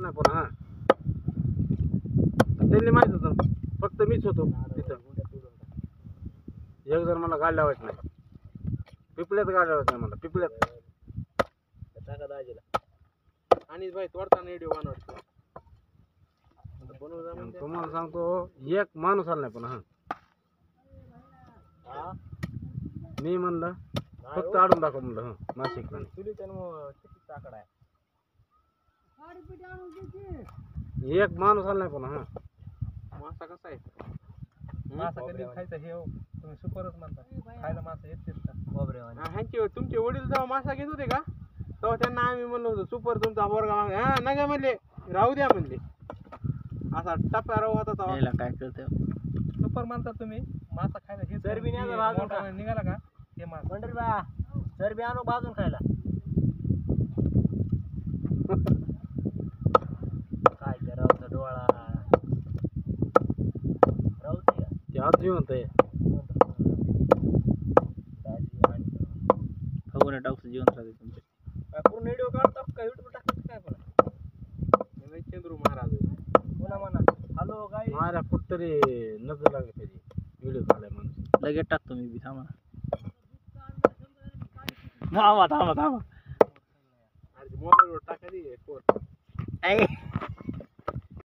नाही पण हा त्यांनी माहित होतं फक्त मीच होतो तिथं. एक जण मला गाडी लावायचं नाही, पिपळ्यात गाडी लावायचं नाही मला, पिपळ्यात. टाका दाजीला आणि भाई तोडताना व्हिडिओ बनवतो. तुम्हाला सांगतो एक माणूस आला नाही पण हा मी म्हणलं फक्त आडून दाखव म्हणलं हा नाशिकला टाकडा आहे. एक माणूस आला नाही पण हा. मासा कसा आहे? मासा कधी खायचा हे तुम्ही सुपरच म्हणता, खायला मासा येतेच का? ह्यांचे तुमचे वडील जेव्हा मासा घेत होते का तेव्हा त्यांना आम्ही म्हणलो होतो सुपर तुमचा पोरगा मागे, हा नका म्हणले, राहू द्या म्हणले. असा टप्प्या राहू होता तेव्हा. काय करते सुपर म्हणता तुम्ही, मासा खायला हे चरबी निघाला का हे मासा पंढरीबा चरबी आणू भाजून खायला. काय ते रावचा डोळा रावची का ते आज जिवंत आहे. फगुने टाकू जीवन राहते तुमचे. पूर्ण व्हिडिओ काढतो का युट्यूब टाकतो काय पण चंद्रू महाराज पुन्हा म्हणा हॅलो गाई माझ्या कुठतरी नजर लागली त्याची व्हिडिओ काढाय माणूस. लगेच टाकतो मी बी. थांबा थांबा थांबा थांबा. मोबाईलवर टाकायची.